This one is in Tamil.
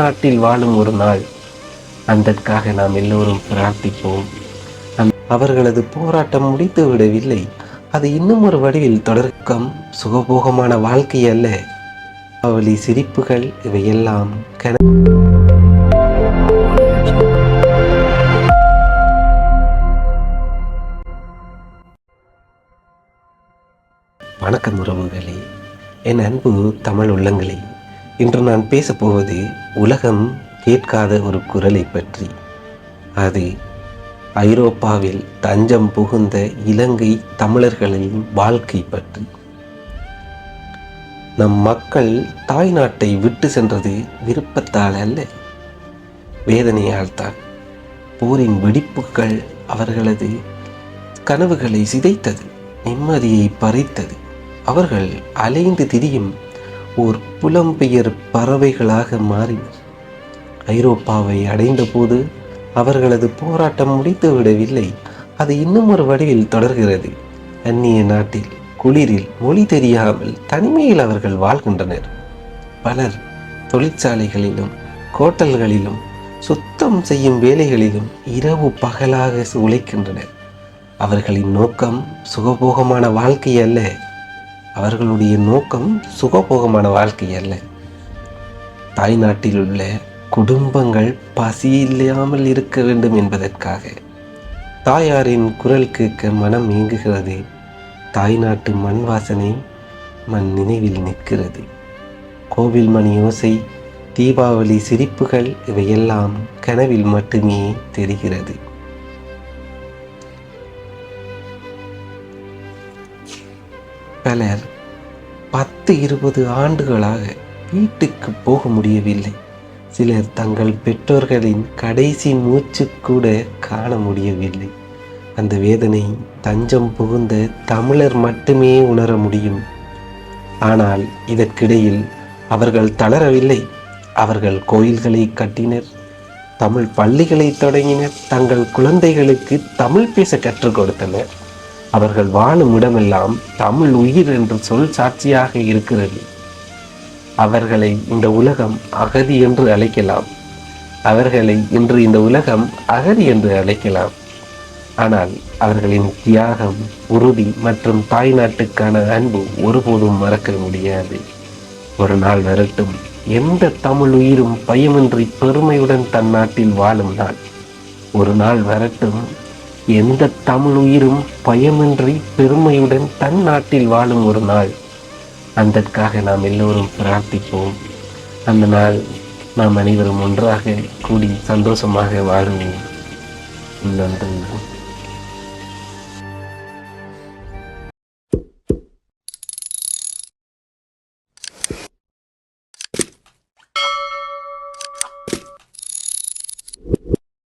நாட்டில் வாழும் ஒரு நாள். அதற்காக நாம் எல்லோரும் பிரார்த்திப்போம். அவர்களது போராட்டம் முடித்து விடவில்லை. அது இன்னும் ஒரு வடிவில் தொடர்க்கம். சுகபோகமான வாழ்க்கை அல்ல, அவளி சிரிப்புகள் இவையெல்லாம் வணக்கம் உறவுகளே, என் அன்பு தமிழ் உள்ளங்களே. இன்று நான் பேசப்போவது உலகம் கேட்காத ஒரு குரலை பற்றி. அது ஐரோப்பாவில் தஞ்சம் புகுந்த இலங்கை தமிழர்களின் வாழ்க்கை பற்றி. நம் மக்கள் தாய் நாட்டை விட்டு சென்றது விருப்பத்தால் அல்ல, வேதனையால் தான். போரின் வெடிப்புகள் அவர்களது கனவுகளை சிதைத்தது, நிம்மதியை பறித்தது. அவர்கள் அலைந்து திரியும் ஓர் புலம்பெயர் பறவைகளாக மாறினர். ஐரோப்பாவை அடைந்த போது அவர்களது போராட்டம் முடித்து விடவில்லை. அது இன்னும் ஒரு வடிவில் தொடர்கிறது. அந்நிய நாட்டில் குளிரில் மொழி தெரியாமல் தனிமையில் அவர்கள் வாழ்கின்றனர். பலர் தொழிற்சாலைகளிலும் ஹோட்டல்களிலும் சுத்தம் செய்யும் வேலைகளிலும் இரவு பகலாக உழைக்கின்றனர். அவர்களின் நோக்கம் சுகபோகமான வாழ்க்கை அல்ல. அவர்களுடைய நோக்கம் சுகபோகமான வாழ்க்கை அல்ல. தாய்நாட்டில் உள்ள குடும்பங்கள் பசி இல்லாமல் இருக்க வேண்டும் என்பதற்காக. தாயாரின் குரல் கேட்க மனம் ஏங்குகிறது. தாய்நாட்டு மண் வாசனை மண் நினைவில் நிற்கிறது. கோவில் மணி ஓசை, தீபாவளி சிரிப்புகள் இவையெல்லாம் கனவில் மட்டுமே தெரிகிறது. பலர் 10-20 ஆண்டுகளாக வீட்டுக்கு போக முடியவில்லை. சிலர் தங்கள் பெற்றோர்களின் கடைசி மூச்சு கூட காண முடியவில்லை. அந்த வேதனை தஞ்சம் புகுந்த தமிழர் மட்டுமே உணர முடியும். ஆனால் இதற்கிடையில் அவர்கள் தளரவில்லை. அவர்கள் கோயில்களை கட்டினர், தமிழ் பள்ளிகளை தொடங்கினர், தங்கள் குழந்தைகளுக்கு தமிழ் பேச கற்றுக் கொடுத்தனர். அவர்கள் வாழும் இடமெல்லாம் தமிழ் உயிர் என்று சொல் சாட்சியாக இருக்கிறது. அவர்களை இந்த உலகம் அகதி என்று அழைக்கலாம். அவர்களை இன்று இந்த உலகம் அகதி என்று அழைக்கலாம். ஆனால் அவர்களின் தியாகம், உறுதி மற்றும் தாய் நாட்டுக்கான அன்பு ஒருபோதும் மறக்க முடியாது. ஒரு நாள் வரட்டும், எந்த தமிழ் உயிரும் பயமின்றி பெருமையுடன் தன் நாட்டில் வாழும் நாள். ஒரு நாள் வரட்டும், எந்த தமிழ் உயிரும் பயமின்றி பெருமையுடன் தன் நாட்டில் வாழும் ஒரு நாள். அதற்காக நாம் எல்லோரும் பிரார்த்திப்போம். அந்த நாள் நாம் அனைவரும் ஒன்றாக கூடி சந்தோஷமாக வாழுவோம். நன்றி.